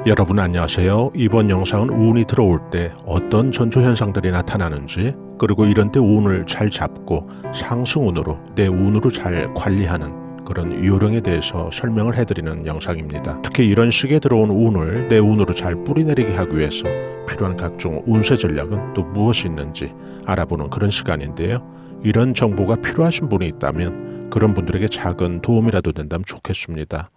여러분 안녕하세요. 이번 영상은 운이 들어올 때 어떤 전조현상들이 나타나는지, 그리고 이런 때 운을 잘 잡고 상승운으로 내 운으로 잘 관리하는 그런 요령에 대해서 설명을 해드리는 영상입니다. 특히 이런 식의 들어온 운을 내 운으로 잘 뿌리내리게 하기 위해서 필요한 각종 운세 전략은 또 무엇이 있는지 알아보는 그런 시간인데요. 이런 정보가 필요하신 분이 있다면 그런 분들에게 작은 도움이라도 된다면 좋겠습니다.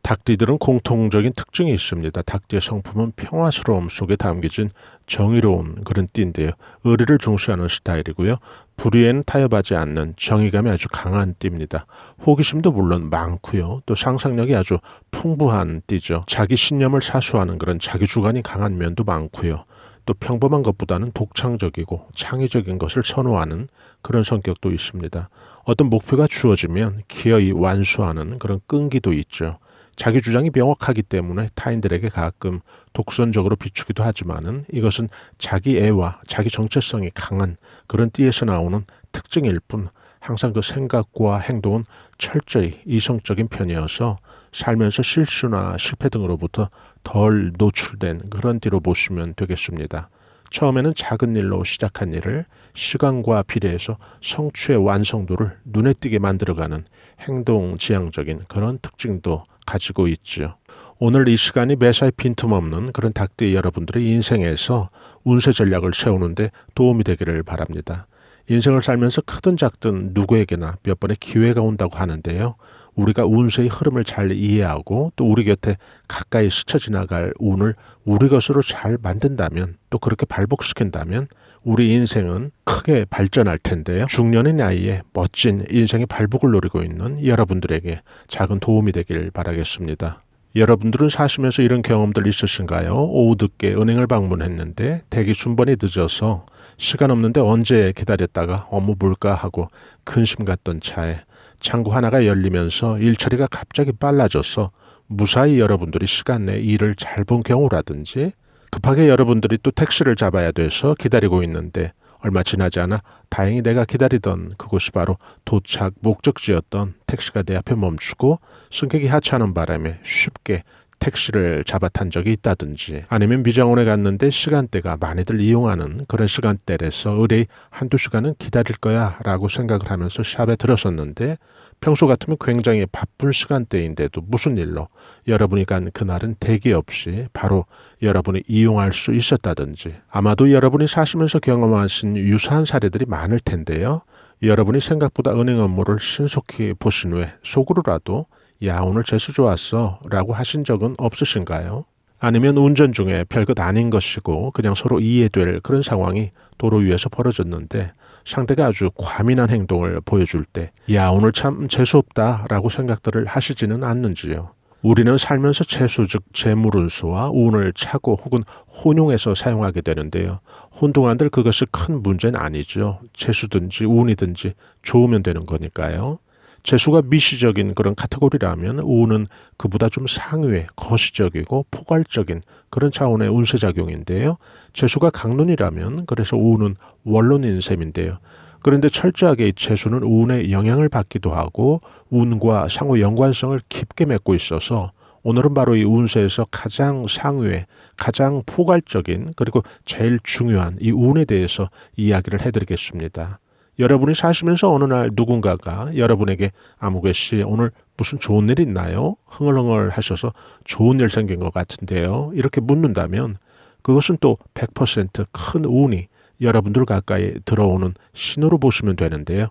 닭띠들은 공통적인 특징이 있습니다. 닭띠의 성품은 평화스러움 속에 담겨진 정의로운 그런 띠인데요. 의리를 중시하는 스타일이고요. 불의에는 타협하지 않는 정의감이 아주 강한 띠입니다. 호기심도 물론 많고요. 또 상상력이 아주 풍부한 띠죠. 자기 신념을 사수하는 그런 자기 주관이 강한 면도 많고요. 또 평범한 것보다는 독창적이고 창의적인 것을 선호하는 그런 성격도 있습니다. 어떤 목표가 주어지면 기어이 완수하는 그런 끈기도 있죠. 자기 주장이 명확하기 때문에 타인들에게 가끔 독선적으로 비추기도 하지만은 이것은 자기 애와 자기 정체성이 강한 그런 띠에서 나오는 특징일 뿐, 항상 그 생각과 행동은 철저히 이성적인 편이어서 살면서 실수나 실패 등으로부터 덜 노출된 그런 띠로 보시면 되겠습니다. 처음에는 작은 일로 시작한 일을 시간과 비례해서 성취의 완성도를 눈에 띄게 만들어가는 행동지향적인 그런 특징도 가지고 있죠. 오늘 이 시간이 매사에 빈틈없는 그런 닭띠 여러분들의 인생에서 운세 전략을 세우는데 도움이 되기를 바랍니다. 인생을 살면서 크든 작든 누구에게나 몇 번의 기회가 온다고 하는데요. 우리가 운세의 흐름을 잘 이해하고 또 우리 곁에 가까이 스쳐 지나갈 운을 우리 것으로 잘 만든다면, 또 그렇게 발복시킨다면 우리 인생은 크게 발전할 텐데요. 중년의 나이에 멋진 인생의 발복을 노리고 있는 여러분들에게 작은 도움이 되길 바라겠습니다. 여러분들은 사시면서 이런 경험들 있으신가요? 오후 늦게 은행을 방문했는데 대기 순번이 늦어서 시간 없는데 언제 기다렸다가 업무 볼까 하고 근심 갔던 차에 창구 하나가 열리면서 일처리가 갑자기 빨라져서 무사히 여러분들이 시간 내에 일을 잘 본 경우라든지, 급하게 여러분들이 또 택시를 잡아야 돼서 기다리고 있는데 얼마 지나지 않아 다행히 내가 기다리던 그곳이 바로 도착 목적지였던 택시가 내 앞에 멈추고 승객이 하차하는 바람에 쉽게 택시를 잡아탄 적이 있다든지, 아니면 미장원에 갔는데 시간대가 많이들 이용하는 그런 시간대라서 의뢰의 한두 시간은 기다릴 거야 라고 생각을 하면서 샵에 들어섰는데 평소 같으면 굉장히 바쁜 시간대인데도 무슨 일로 여러분이 간 그날은 대기 없이 바로 여러분이 이용할 수 있었다든지, 아마도 여러분이 사시면서 경험하신 유사한 사례들이 많을 텐데요. 여러분이 생각보다 은행 업무를 신속히 보신 후에 속으로라도 야, 오늘 재수 좋았어 라고 하신 적은 없으신가요? 아니면 운전 중에 별것 아닌 것이고 그냥 서로 이해될 그런 상황이 도로 위에서 벌어졌는데 상대가 아주 과민한 행동을 보여줄 때 야, 오늘 참 재수없다 라고 생각들을 하시지는 않는지요? 우리는 살면서 재수, 즉 재물운수와 운을 차고 혹은 혼용해서 사용하게 되는데요. 혼동한들 그것이 큰 문제는 아니죠. 재수든지 운이든지 좋으면 되는 거니까요. 재수가 미시적인 그런 카테고리라면 운은 그보다 좀 상위의 거시적이고 포괄적인 그런 차원의 운세작용인데요. 재수가 강론이라면 그래서 운은 원론인 셈인데요. 그런데 철저하게 이 재수는 운의 영향을 받기도 하고 운과 상호 연관성을 깊게 맺고 있어서 오늘은 바로 이 운세에서 가장 상위의 가장 포괄적인 그리고 제일 중요한 이 운에 대해서 이야기를 해드리겠습니다. 여러분이 사시면서 어느 날 누군가가 여러분에게 아무개 씨 오늘 무슨 좋은 일 있나요? 흥얼흥얼 하셔서 좋은 일 생긴 것 같은데요. 이렇게 묻는다면 그것은 또 100% 운이 여러분들 가까이 들어오는 신호로 보시면 되는데요.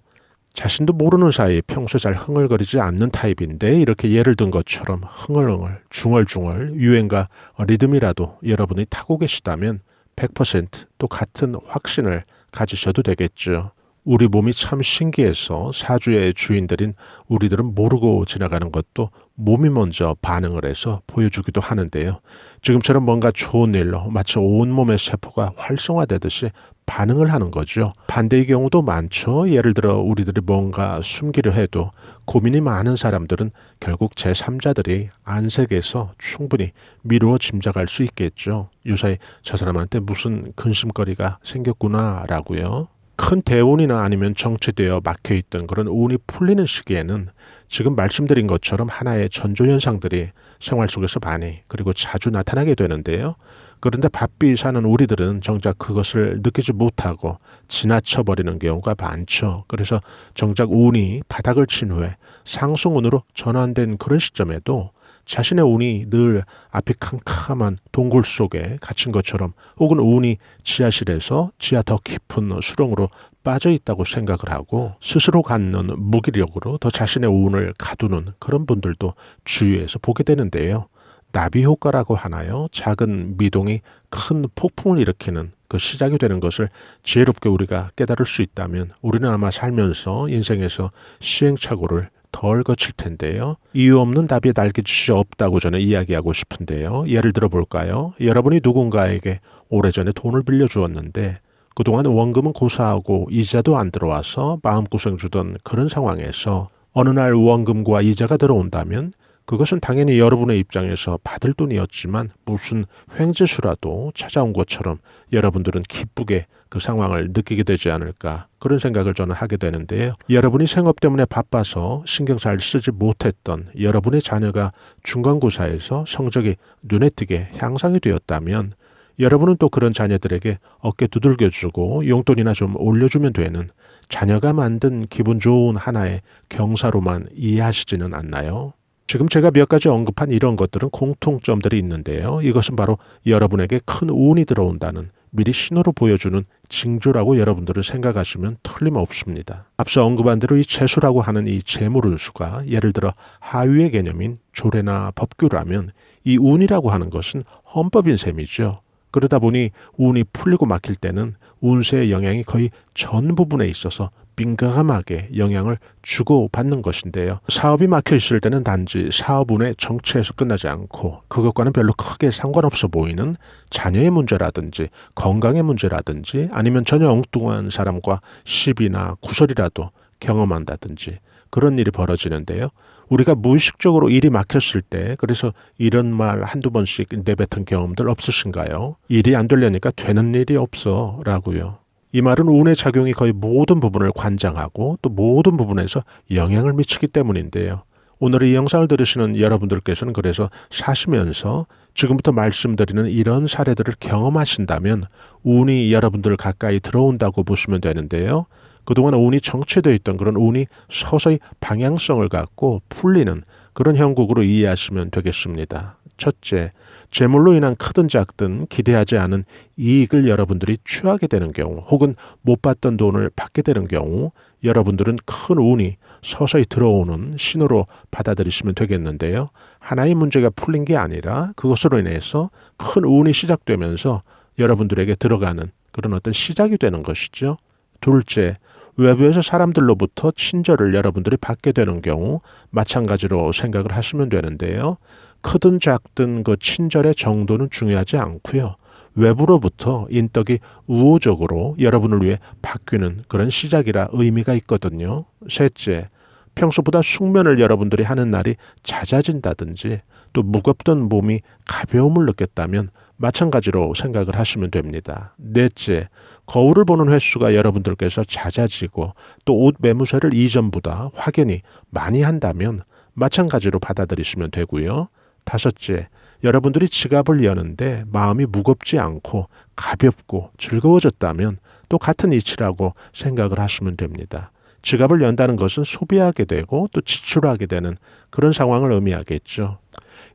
자신도 모르는 사이 평소에 잘 흥얼거리지 않는 타입인데 이렇게 예를 든 것처럼 흥얼흥얼, 중얼중얼, 유행과 리듬이라도 여러분이 타고 계시다면 100% 같은 확신을 가지셔도 되겠죠. 우리 몸이 참 신기해서 사주의 주인들인 우리들은 모르고 지나가는 것도 몸이 먼저 반응을 해서 보여주기도 하는데요. 지금처럼 뭔가 좋은 일로 마치 온몸의 세포가 활성화되듯이 반응을 하는 거죠. 반대의 경우도 많죠. 예를 들어 우리들이 뭔가 숨기려 해도 고민이 많은 사람들은 결국 제3자들이 안색에서 충분히 미루어 짐작할 수 있겠죠. 요사이 저 사람한테 무슨 근심거리가 생겼구나 라고요. 큰 대운이나 아니면 정체되어 막혀있던 그런 운이 풀리는 시기에는 지금 말씀드린 것처럼 하나의 전조현상들이 생활 속에서 많이 그리고 자주 나타나게 되는데요. 그런데 바삐 사는 우리들은 정작 그것을 느끼지 못하고 지나쳐버리는 경우가 많죠. 그래서 정작 운이 바닥을 친 후에 상승운으로 전환된 그런 시점에도 자신의 운이 늘 앞이 캄캄한 동굴 속에 갇힌 것처럼 혹은 운이 지하실에서 지하 더 깊은 수렁으로 빠져 있다고 생각을 하고 스스로 갖는 무기력으로 더 자신의 운을 가두는 그런 분들도 주위에서 보게 되는데요. 나비 효과라고 하나요? 작은 미동이 큰 폭풍을 일으키는 그 시작이 되는 것을 지혜롭게 우리가 깨달을 수 있다면 우리는 아마 살면서 인생에서 시행착오를 덜 거칠 텐데요. 이유 없는 나비의 날개짓이 없다고 저는 이야기하고 싶은데요. 예를 들어 볼까요? 여러분이 누군가에게 오래전에 돈을 빌려주었는데 그동안 원금은 고사하고 이자도 안 들어와서 마음고생 주던 그런 상황에서 어느 날 원금과 이자가 들어온다면 그것은 당연히 여러분의 입장에서 받을 돈이었지만 무슨 횡재수라도 찾아온 것처럼 여러분들은 기쁘게 그 상황을 느끼게 되지 않을까 그런 생각을 저는 하게 되는데요. 여러분이 생업 때문에 바빠서 신경 잘 쓰지 못했던 여러분의 자녀가 중간고사에서 성적이 눈에 띄게 향상이 되었다면 여러분은 또 그런 자녀들에게 어깨 두들겨주고 용돈이나 좀 올려주면 되는 자녀가 만든 기분 좋은 하나의 경사로만 이해하시지는 않나요? 지금 제가 몇 가지 언급한 이런 것들은 공통점들이 있는데요. 이것은 바로 여러분에게 큰 운이 들어온다는 미리 신호로 보여주는 징조라고 여러분들은 생각하시면 틀림없습니다. 앞서 언급한 대로 이 재수라고 하는 이 재물운수가 예를 들어 하위의 개념인 조례나 법규라면 이 운이라고 하는 것은 헌법인 셈이죠. 그러다 보니 운이 풀리고 막힐 때는 운세의 영향이 거의 전 부분에 있어서 민감하게 영향을 주고받는 것인데요. 사업이 막혀 있을 때는 단지 사업운의 정체에서 끝나지 않고 그것과는 별로 크게 상관없어 보이는 자녀의 문제라든지 건강의 문제라든지 아니면 전혀 엉뚱한 사람과 시비나 구설이라도 경험한다든지 그런 일이 벌어지는데요. 우리가 무의식적으로 일이 막혔을 때 그래서 이런 말 한두 번씩 내뱉은 경험들 없으신가요? 일이 안 되려니까 되는 일이 없어 라고요. 이 말은 운의 작용이 거의 모든 부분을 관장하고 또 모든 부분에서 영향을 미치기 때문인데요. 오늘 이 영상을 들으시는 여러분들께서는 그래서 사시면서 지금부터 말씀드리는 이런 사례들을 경험하신다면 운이 여러분들 가까이 들어온다고 보시면 되는데요. 그동안 운이 정체되어 있던 그런 운이 서서히 방향성을 갖고 풀리는 그런 형국으로 이해하시면 되겠습니다. 첫째, 재물로 인한 크든 작든 기대하지 않은 이익을 여러분들이 취하게 되는 경우 혹은 못 받던 돈을 받게 되는 경우 여러분들은 큰 운이 서서히 들어오는 신호로 받아들이시면 되겠는데요. 하나의 문제가 풀린 게 아니라 그것으로 인해서 큰 운이 시작되면서 여러분들에게 들어가는 그런 어떤 시작이 되는 것이죠. 둘째, 외부에서 사람들로부터 친절을 여러분들이 받게 되는 경우 마찬가지로 생각을 하시면 되는데요. 크든 작든 그 친절의 정도는 중요하지 않고요. 외부로부터 인덕이 우호적으로 여러분을 위해 바뀌는 그런 시작이라 의미가 있거든요. 셋째, 평소보다 숙면을 여러분들이 하는 날이 잦아진다든지 또 무겁던 몸이 가벼움을 느꼈다면 마찬가지로 생각을 하시면 됩니다. 넷째, 거울을 보는 횟수가 여러분들께서 잦아지고 또 옷 매무새를 이전보다 확연히 많이 한다면 마찬가지로 받아들이시면 되고요. 다섯째, 여러분들이 지갑을 여는데 마음이 무겁지 않고 가볍고 즐거워졌다면 또 같은 이치라고 생각을 하시면 됩니다. 지갑을 연다는 것은 소비하게 되고 또 지출하게 되는 그런 상황을 의미하겠죠.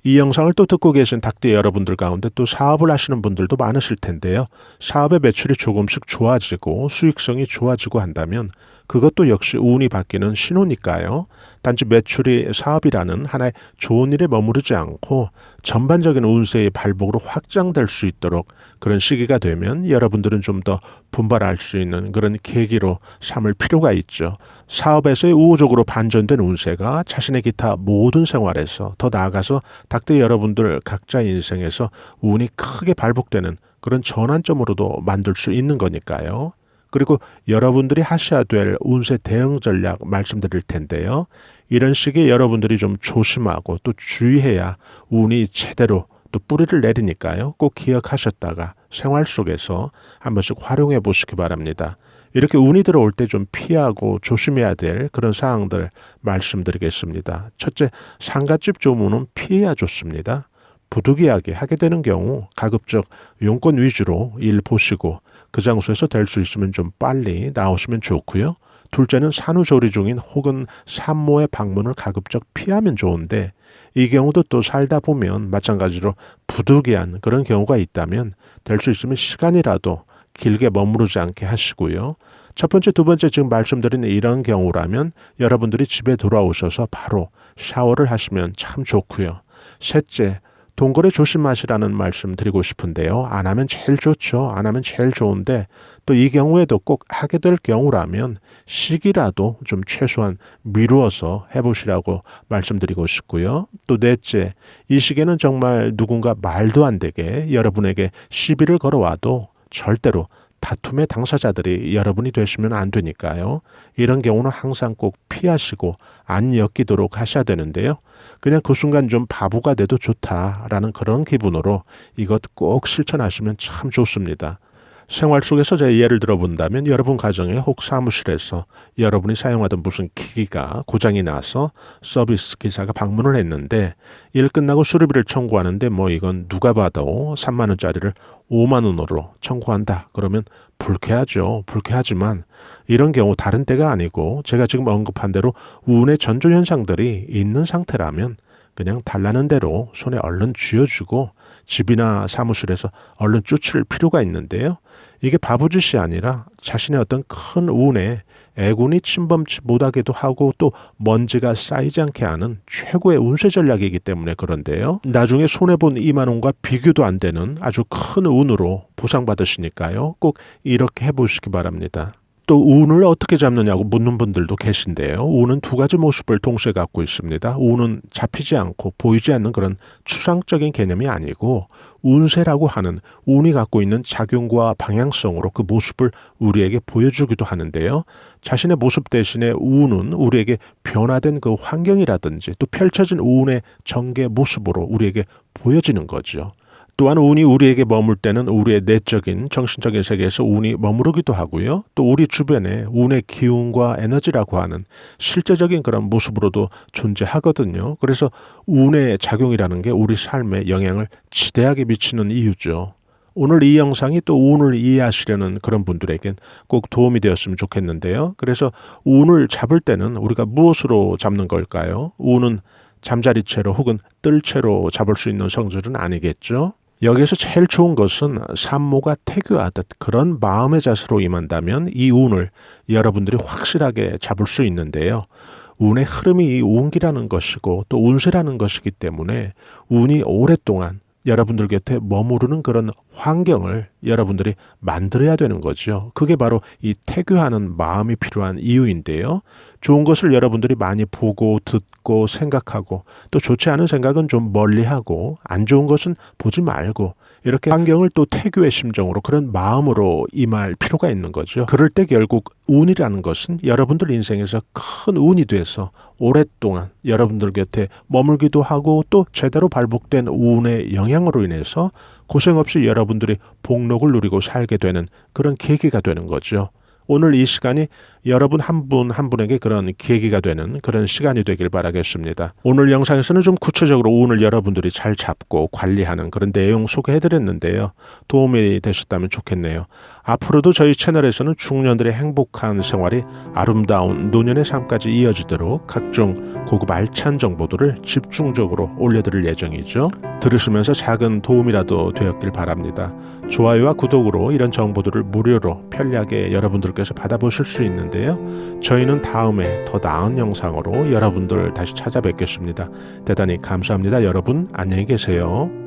이 영상을 또 듣고 계신 닭띠 여러분들 가운데 또 사업을 하시는 분들도 많으실 텐데요. 사업의 매출이 조금씩 좋아지고 수익성이 좋아지고 한다면 그것도 역시 운이 바뀌는 신호니까요. 단지 매출이 사업이라는 하나의 좋은 일에 머무르지 않고 전반적인 운세의 발복으로 확장될 수 있도록 그런 시기가 되면 여러분들은 좀 더 분발할 수 있는 그런 계기로 삼을 필요가 있죠. 사업에서의 우호적으로 반전된 운세가 자신의 기타 모든 생활에서 더 나아가서 닭띠 여러분들 각자 인생에서 운이 크게 발복되는 그런 전환점으로도 만들 수 있는 거니까요. 그리고 여러분들이 하셔야 될 운세 대응 전략 말씀드릴 텐데요. 이런 시기에 여러분들이 좀 조심하고 또 주의해야 운이 제대로 또 뿌리를 내리니까요. 꼭 기억하셨다가 생활 속에서 한 번씩 활용해 보시기 바랍니다. 이렇게 운이 들어올 때 좀 피하고 조심해야 될 그런 사항들 말씀드리겠습니다. 첫째, 상가집 조문은 피해야 좋습니다. 부득이하게 하게 되는 경우 가급적 용건 위주로 일 보시고 그 장소에서 될 수 있으면 좀 빨리 나오시면 좋고요. 둘째는 산후조리 중인 혹은 산모의 방문을 가급적 피하면 좋은데 이 경우도 또 살다 보면 마찬가지로 부득이한 그런 경우가 있다면 될 수 있으면 시간이라도 길게 머무르지 않게 하시고요. 첫 번째, 두 번째 지금 말씀드린 이런 경우라면 여러분들이 집에 돌아오셔서 바로 샤워를 하시면 참 좋고요. 셋째, 동거래 조심하시라는 말씀 드리고 싶은데요. 안 하면 제일 좋죠. 안 하면 제일 좋은데 또 이 경우에도 꼭 하게 될 경우라면 시기라도 좀 최소한 미루어서 해보시라고 말씀드리고 싶고요. 또 넷째, 이 시기에는 정말 누군가 말도 안 되게 여러분에게 시비를 걸어와도 절대로 다툼의 당사자들이 여러분이 되시면 안 되니까요. 이런 경우는 항상 꼭 피하시고 안 엮이도록 하셔야 되는데요. 그냥 그 순간 좀 바보가 돼도 좋다라는 그런 기분으로 이것 꼭 실천하시면 참 좋습니다. 생활 속에서 제 예를 들어본다면 여러분 가정에 혹 사무실에서 여러분이 사용하던 무슨 기기가 고장이 나서 서비스 기사가 방문을 했는데 일 끝나고 수리비를 청구하는데 이건 누가 봐도 3만 원짜리를 5만 원으로 청구한다. 그러면 불쾌하죠. 불쾌하지만 이런 경우 다른 때가 아니고 제가 지금 언급한 대로 운의 전조 현상들이 있는 상태라면 그냥 달라는 대로 손에 얼른 쥐어주고 집이나 사무실에서 얼른 쫓을 필요가 있는데요. 이게 바보짓이 아니라 자신의 어떤 큰 운에 애군이 침범치 못하게도 하고 또 먼지가 쌓이지 않게 하는 최고의 운세 전략이기 때문에 그런데요. 나중에 손해본 2만 원과 비교도 안 되는 아주 큰 운으로 보상받으시니까요. 꼭 이렇게 해보시기 바랍니다. 또 운을 어떻게 잡느냐고 묻는 분들도 계신데요. 운은 두 가지 모습을 동시에 갖고 있습니다. 운은 잡히지 않고 보이지 않는 그런 추상적인 개념이 아니고 운세라고 하는 운이 갖고 있는 작용과 방향성으로 그 모습을 우리에게 보여주기도 하는데요. 자신의 모습 대신에 운은 우리에게 변화된 그 환경이라든지 또 펼쳐진 운의 전개 모습으로 우리에게 보여지는 거죠. 또한 운이 우리에게 머물 때는 우리의 내적인 정신적인 세계에서 운이 머무르기도 하고요. 또 우리 주변에 운의 기운과 에너지라고 하는 실제적인 그런 모습으로도 존재하거든요. 그래서 운의 작용이라는 게 우리 삶에 영향을 지대하게 미치는 이유죠. 오늘 이 영상이 또 운을 이해하시려는 그런 분들에겐 꼭 도움이 되었으면 좋겠는데요. 그래서 운을 잡을 때는 우리가 무엇으로 잡는 걸까요? 운은 잠자리채로 혹은 뜰채로 잡을 수 있는 성질은 아니겠죠. 여기서 제일 좋은 것은 산모가 태교하듯 그런 마음의 자세로 임한다면 이 운을 여러분들이 확실하게 잡을 수 있는데요. 운의 흐름이 이 운기라는 것이고 또 운세라는 것이기 때문에 운이 오랫동안 여러분들 곁에 머무르는 그런 환경을 여러분들이 만들어야 되는 거죠. 그게 바로 이 태교하는 마음이 필요한 이유인데요. 좋은 것을 여러분들이 많이 보고 듣고 생각하고 또 좋지 않은 생각은 좀 멀리하고 안 좋은 것은 보지 말고 이렇게 환경을 또 태교의 심정으로 그런 마음으로 임할 필요가 있는 거죠. 그럴 때 결국 운이라는 것은 여러분들 인생에서 큰 운이 돼서 오랫동안 여러분들 곁에 머물기도 하고 또 제대로 발복된 운의 영향으로 인해서 고생 없이 여러분들이 복록을 누리고 살게 되는 그런 계기가 되는 거죠. 오늘 이 시간이 여러분 한 분 한 분에게 그런 계기가 되는 그런 시간이 되길 바라겠습니다. 오늘 영상에서는 좀 구체적으로 운을 여러분들이 잘 잡고 관리하는 그런 내용 소개해드렸는데요. 도움이 되셨다면 좋겠네요. 앞으로도 저희 채널에서는 중년들의 행복한 생활이 아름다운 노년의 삶까지 이어지도록 각종 고급 알찬 정보들을 집중적으로 올려드릴 예정이죠. 들으시면서 작은 도움이라도 되었길 바랍니다. 좋아요와 구독으로 이런 정보들을 무료로 편리하게 여러분들께서 받아보실 수 있는데요. 저희는 다음에 더 나은 영상으로 여러분들 다시 찾아뵙겠습니다. 대단히 감사합니다. 여러분 안녕히 계세요.